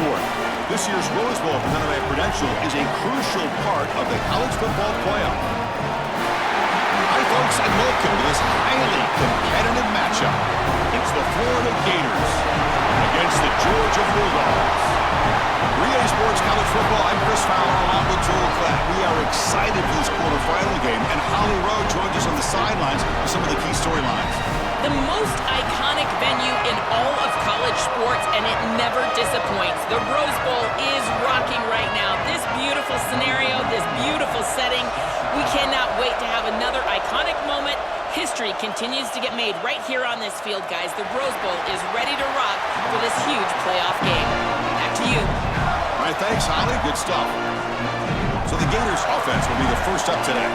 sport. This year's Rose Bowl presented by Prudential is a crucial part of the college football playoff. Hi, folks, and welcome to this highly competitive matchup. It's the Florida Gators against the Georgia Bulldogs. Relay Sports College Football, I'm Chris Fowler along with Joel Klatt. We are excited for this quarterfinal game, and Holly Rowe joins us on the sidelines with some of the key storylines. The most iconic venue in all of college sports, and it never disappoints. The Rose Bowl is rocking right now. This beautiful scenario, this beautiful setting. We cannot wait to have another iconic moment. History continues to get made right here on this field, guys. The Rose Bowl is ready to rock for this huge playoff game. Back to you. All right, thanks, Holly. Good stuff. So the Gators offense will be the first up today.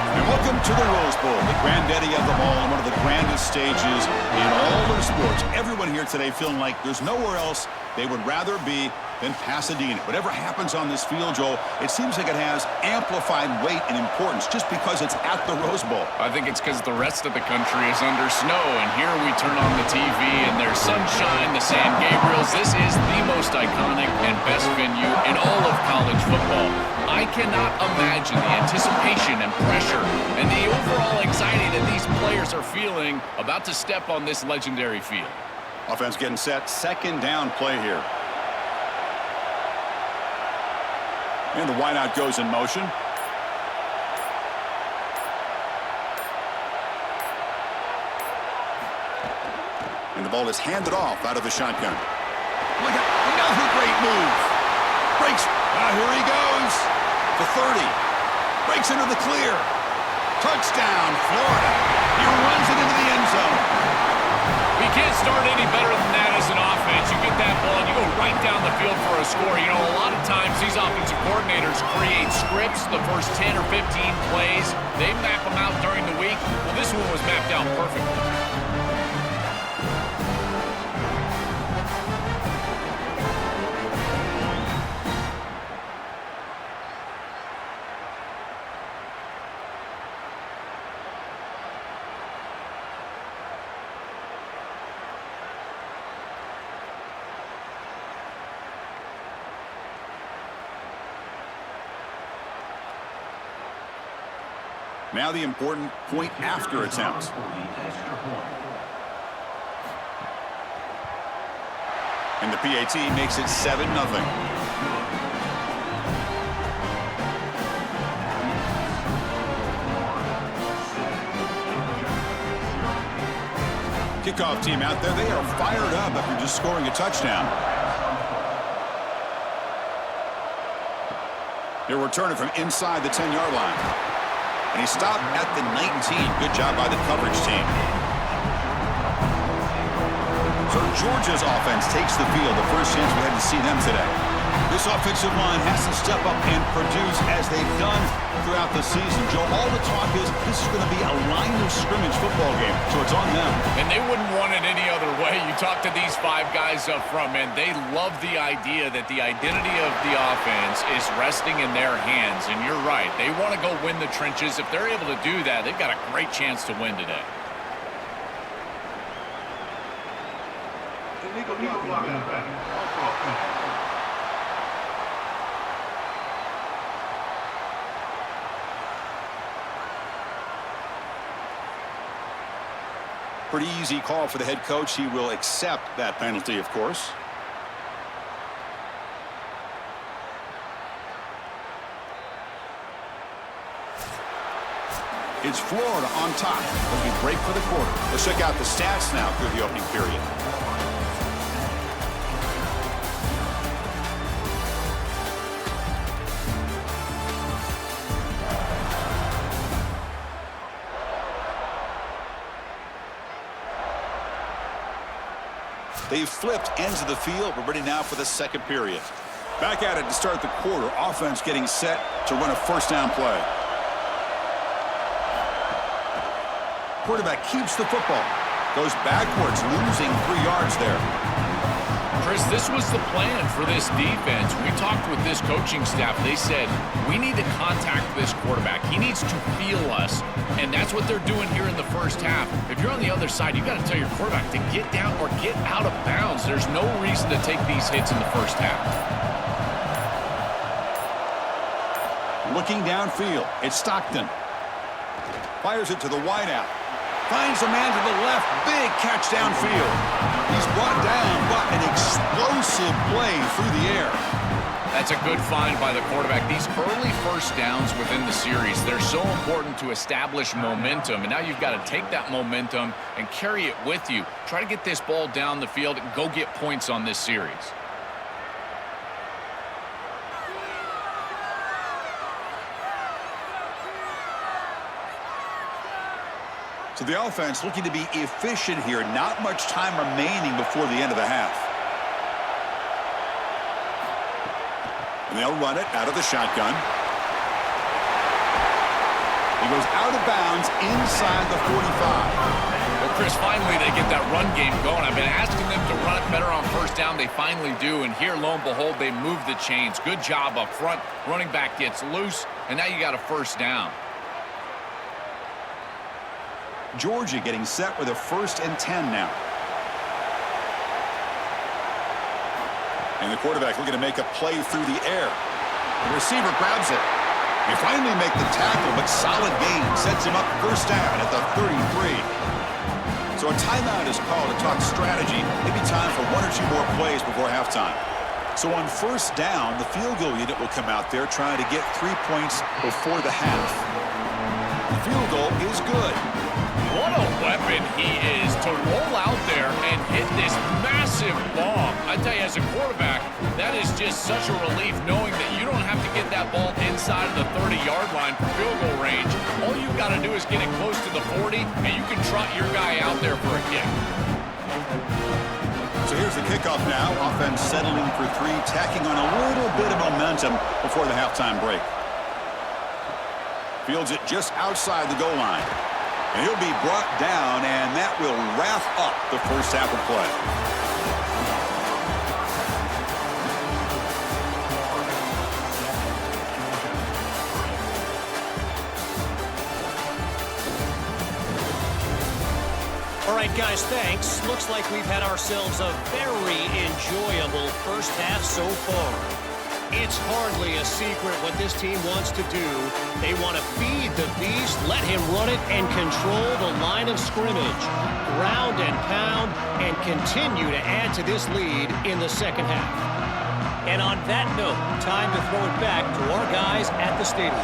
And welcome to the Rose Bowl, the granddaddy of them all, and one of the grandest stages in all of sports. Everyone here today feeling like there's nowhere else they would rather be than Pasadena. Whatever happens on this field, Joel, it seems like it has amplified weight and importance just because it's at the Rose Bowl. I think it's because the rest of the country is under snow, and here we turn on the TV and there's sunshine, the San Gabriels. This is the most iconic and best venue in all of college football. I cannot imagine the anticipation and pressure and the overall anxiety that these players are feeling about to step on this legendary field. Offense getting set, second down play here. And the wideout goes in motion. And the ball is handed off out of the shotgun. Look at another great move. Breaks. Here he goes. The 30. Breaks into the clear. Touchdown, Florida. He runs it into the end zone. You can't start any better than that as an offense. You get that ball and you go right down the field for a score. You know, a lot of times these offensive coordinators create scripts the first 10 or 15 plays. They map them out during the week. Well, this one was mapped out perfectly. Now the important point after attempt. And the PAT makes it 7-0. Kickoff team out there, they are fired up after just scoring a touchdown. They're returning from inside the 10-yard line. And he stopped at the 19. Good job by the coverage team. So Georgia's offense takes the field. The first chance we had to see them today. This offensive line has to step up and produce as they've done throughout the season. Joe, all the talk is this is going to be a line of scrimmage football game, so it's on them. And they wouldn't want it any other way. You talk to these five guys up front, man, they love the idea that the identity of the offense is resting in their hands. And you're right, they want to go win the trenches. If they're able to do that, they've got a great chance to win today. Pretty easy call for the head coach. He will accept that penalty, of course. It's Florida on top as we break for the quarter. Let's check out the stats now through the opening period. They've flipped ends of the field. We're ready now for the second period. Back at it to start the quarter. Offense getting set to run a first down play. Quarterback keeps the football. Goes backwards, losing 3 yards there. Chris, this was the plan for this defense. We talked with this coaching staff. They said, we need to contact this quarterback. He needs to feel us, and that's what they're doing here in the first half. If you're on the other side, you got to tell your quarterback to get down or get out of bounds. There's no reason to take these hits in the first half. Looking downfield, it's Stockton. Fires it to the wideout. Finds a man to the left. Big catch downfield. He's brought down, but an explosive play through the air. That's a good find by the quarterback. These early first downs within the series, they're so important to establish momentum. And now you've got to take that momentum and carry it with you. Try to get this ball down the field and go get points on this series. So the offense looking to be efficient here. Not much time remaining before the end of the half. And they'll run it out of the shotgun. He goes out of bounds inside the 45. Well, Chris, finally they get that run game going. I've been asking them to run it better on first down. They finally do. And here, lo and behold, they move the chains. Good job up front. Running back gets loose. And now you got a first down. Georgia getting set with a 1st and 10 now. And the quarterback looking to make a play through the air. The receiver grabs it. They finally make the tackle, but solid gain sets him up first down at the 33. So a timeout is called to talk strategy. Maybe time for 1 or 2 more plays before halftime. So on first down, the field goal unit will come out there trying to get 3 points before the half. The field goal is good. What a weapon he is to roll out there and hit this massive bomb. I tell you, as a quarterback, that is just such a relief knowing that you don't have to get that ball inside of the 30-yard line for field goal range. All you've got to do is get it close to the 40, and you can trot your guy out there for a kick. So here's the kickoff now. Offense settling for 3, tacking on a little bit of momentum before the halftime break. Fields it just outside the goal line. And he'll be brought down, and that will wrap up the first half of play. All right, guys, thanks. Looks like we've had ourselves a very enjoyable first half so far. It's hardly a secret what this team wants to do. They want to feed the beast, let him run it, and control the line of scrimmage. Ground and pound, and continue to add to this lead in the second half. And on that note, time to throw it back to our guys at the stadium.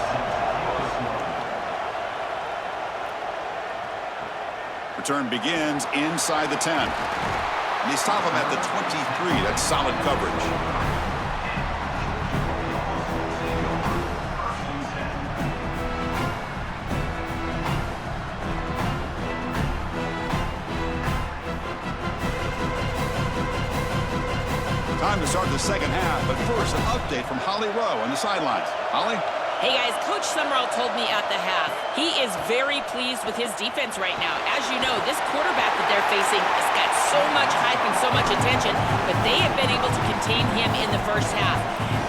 Return begins inside the 10. And they stop him at the 23. That's solid coverage. Time to start the second half, but first, an update from Holly Rowe on the sidelines. Holly? Hey guys, Coach Summerall told me at the half, he is very pleased with his defense right now. As you know, this quarterback that they're facing has got so much hype and so much attention, but they have been able to contain him in the first half.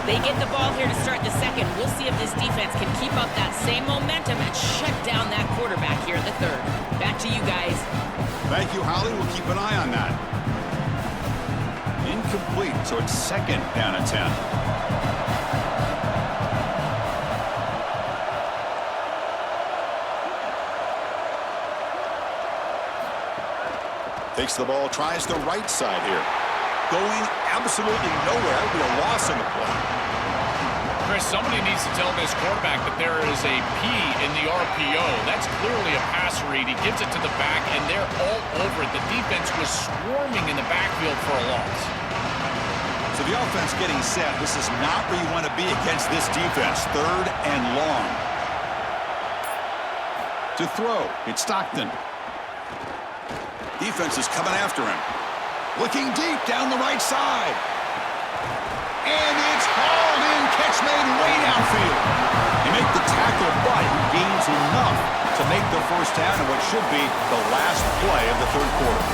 They get the ball here to start the second. We'll see if this defense can keep up that same momentum and shut down that quarterback here in the third. Back to you guys. Thank you, Holly. We'll keep an eye on that. Incomplete, so it's second down at 10. Takes the ball, tries the right side here. Going absolutely nowhere. It'll be a loss in the play. Chris, somebody needs to tell this quarterback that there is a P in the RPO. That's clearly a pass read. He gives it to the back, and they're all over it. The defense was swarming in the backfield for a loss. So the offense getting set. This is not where you want to be against this defense. Third and long. To throw, it's Stockton. Defense is coming after him. Looking deep down the right side. And it's hauled in. Catch made way downfield. They make the tackle, but he gains enough to make the first down in what should be the last play of the third quarter.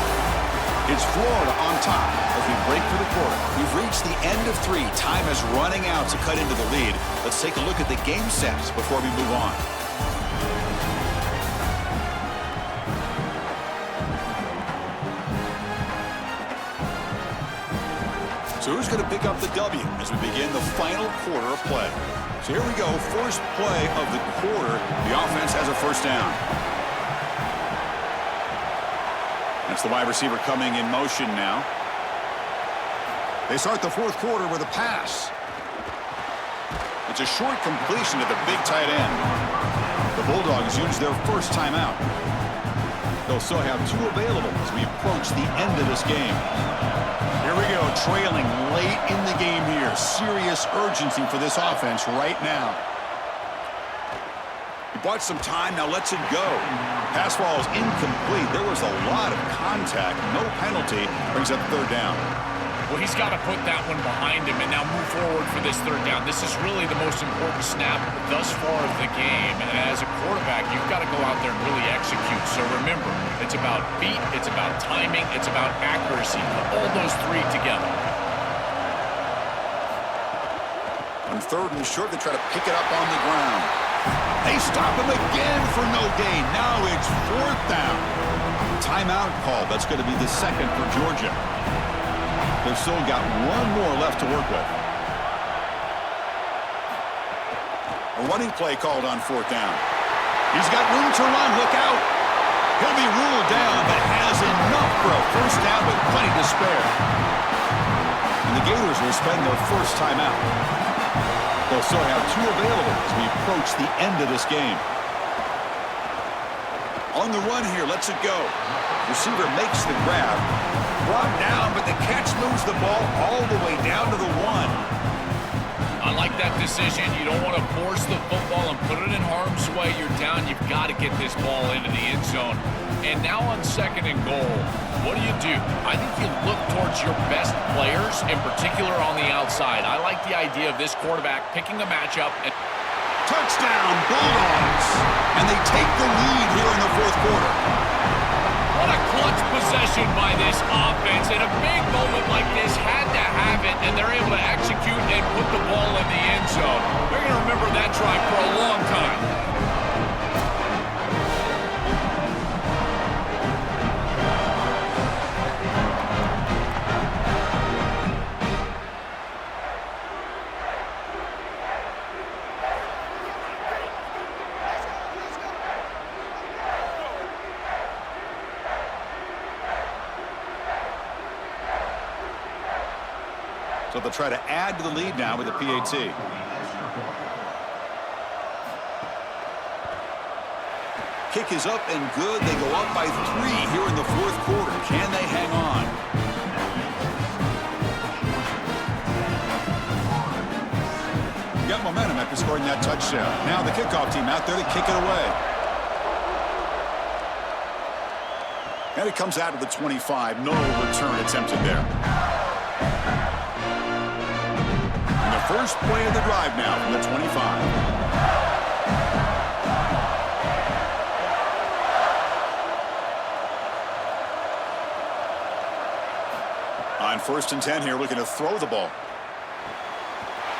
It's Florida on top as we break for the quarter. We've reached the end of 3. Time is running out to cut into the lead. Let's take a look at the game sets before we move on. So who's going to pick up the W as we begin the final quarter of play? So here we go, first play of the quarter. The offense has a first down. That's the wide receiver coming in motion now. They start the fourth quarter with a pass. It's a short completion to the big tight end. The Bulldogs use their first timeout. They'll still have 2 available as we approach the end of this game. Here we go, trailing late in the game here. Serious urgency for this offense right now. He bought some time, now lets it go. Pass ball is incomplete. There was a lot of contact. No penalty. Brings up third down. Well, he's got to put that one behind him and now move forward for this third down. This is really the most important snap thus far of the game. And as a quarterback, you've got to go out there and really execute. So remember, it's about beat, it's about timing, it's about accuracy. Put all those 3 together. On third and short, they try to pick it up on the ground. They stop him again for no gain. Now it's fourth down. Timeout call. That's going to be the second for Georgia. They've still got 1 more left to work with. A running play called on fourth down. He's got room to run. Look out. He'll be ruled down, but has enough for a first down with plenty to spare. And the Gators will spend their first timeout. They'll still have 2 available as we approach the end of this game. On the run here, lets it go. Receiver makes the grab. Brought down, but the catch moves the ball all the way down to the 1. I like that decision. You don't want to force the football and put it in harm's way. You're down. You've got to get this ball into the end zone. And now on second and goal, what do? I think you look towards your best players, in particular on the outside. I like the idea of this quarterback picking the matchup. And touchdown, Bulldogs! And they take the lead here in the fourth quarter. What a clutch possession by this offense. In a big moment like this, had to have it, and they're able to execute and put the ball in the end zone. They're going to remember that drive for a long time. So they'll try to add to the lead now with the PAT. Kick is up and good. They go up by 3 here in the fourth quarter. Can they hang on? Got momentum after scoring that touchdown. Now the kickoff team out there to kick it away. And it comes out of the 25. No return attempted there. First play of the drive now from the 25. On first and 10 here, looking to throw the ball.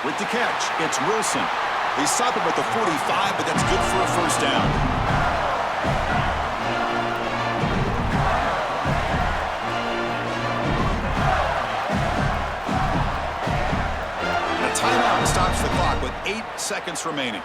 With the catch, it's Wilson. They stop him at the 45, but that's good for a first down. Timeout stops the clock with 8 seconds remaining.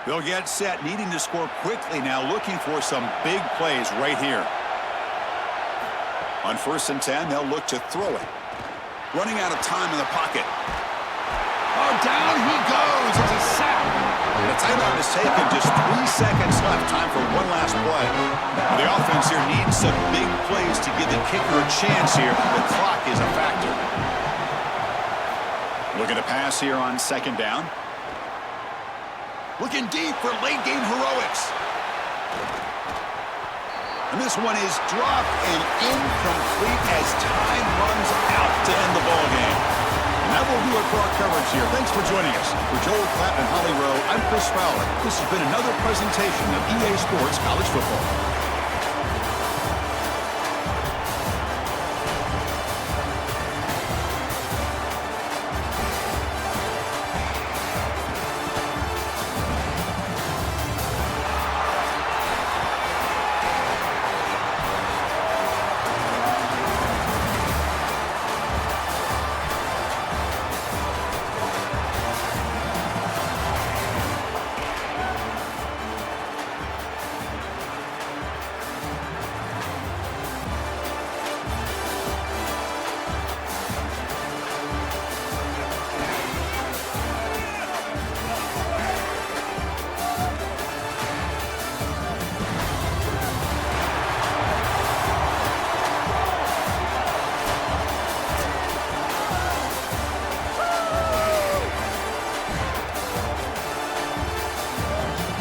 They'll get set, needing to score quickly now, looking for some big plays right here. On first and 10, they'll look to throw it. Running out of time in the pocket. Oh, down he goes. It's a sack. The timeout is taken. Just 3 seconds left. Time for one last play. The offense here needs some big plays to give the kicker a chance here. The clock is a factor. Looking to pass here on second down. Looking deep for late game heroics. And this one is dropped and incomplete as time runs out to end the ball game. And that will do it for our coverage here. Thanks for joining us. For Joel Klatt and Holly Rowe, I'm Chris Fowler. This has been another presentation of EA Sports College Football.